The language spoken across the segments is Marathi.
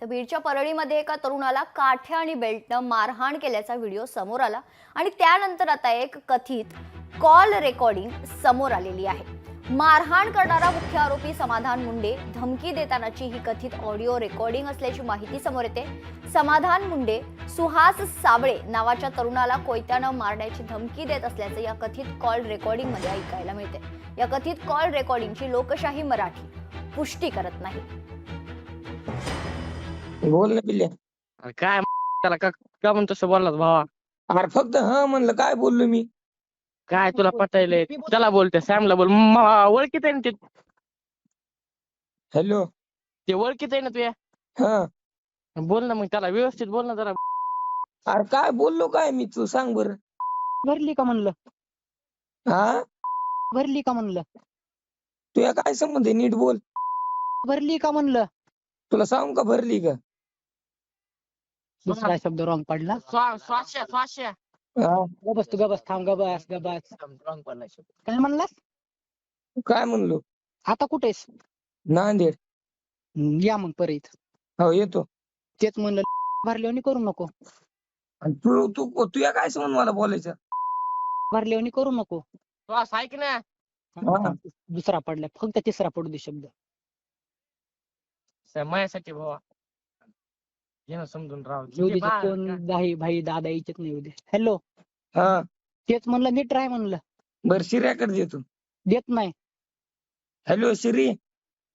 तर बीडच्या परळीमध्ये एका तरुणाला काठ्या आणि बेल्टनं मारहाण केल्याचा व्हिडिओ समोर आला आणि त्यानंतर आता एक कथित कॉल रेकॉर्डिंग समोर आलेली आहे। मारहाण करणारा मुख्य आरोपी समाधान मुंडे धमकी देतानाची ही कथित ऑडिओ रेकॉर्डिंग असल्याची माहिती समोर येते। समाधान मुंडे सुहास साबळे नावाच्या तरुणाला कोयत्यानं मारण्याची धमकी देत असल्याचं या कथित कॉल रेकॉर्डिंग मध्ये ऐकायला मिळते। या कथित कॉल रेकॉर्डिंगची लोकशाही मराठी पुष्टी करत नाही। बोल ना पिल्ल्या। अरे काय त्याला का म्हणतो तसं बोललास भावा? अरे फक्त हा म्हणलं, काय बोललो मी? काय तुला पटायलंय? त्याला बोलते सॅमला बोल, ओळखीत आहे ना ते? हॅलो, ते ओळखीत आहे ना तुया? हा बोल ना मग त्याला व्यवस्थित बोल ना जरा। अरे काय बोललो काय मी, तू सांग बरं। भरली का म्हणलं? हा भरली का म्हणलं? तुया काय संबंध आहे, नीट बोल। भरली का म्हणलं? तुला सांगू का भरली का? दुसरा शब्द रॉंग पडला। स्वाश्या हा गबस तू गबस थांब गबस रॉंग पडला शब्द। काय म्हणलास? काय म्हणलो? आता कुठेस? नांदेड। या मग परत। हो येतो। तेच म्हणलं भरल्यावानी करू नको। आणि तू तू तुया काय संबंध मला बोलायचं? भरल्यावानी करू नको। श्वास ऐक ना। हा. दुसरा पडलाय, फक्त तिसरा पडू दे शब्द। माझ्यासाठी भावा ये समजून राव। कोण भाई दादा यायचेच नाही उद्या। हॅलो, हा तेच म्हणलं नीट राह म्हणलं। बर शिर्याकडे देतो। देत नाही। हॅलो शिरी,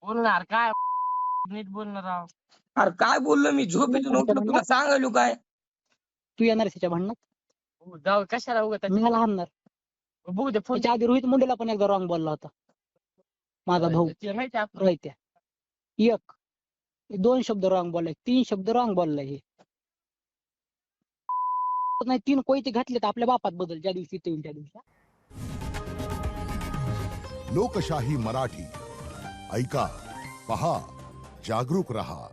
बोलणार काय? नीट बोलणार राव। अरे काय बोललो मी? झोपेतून उठलो, तुला सांगायलो काय? तू येणार त्याच्या भांडणात? जाऊ कशाला उगत मी लहानणार बघू दे। फोनच्या आधी रोहित मुंडेला पण एकदा रॉंग बोलला होता माझा भाऊ, माहिती एक 2 शब्द रॉंग बोललाय, 3 शब्द रॉंग बोललाय। हे नाही 3 कोयते घातले तर आपल्या बापात बदल ज्या दिवशी ते त्या दिवशी। लोकशाही मराठी ऐका, पहा, जागरूक रहा।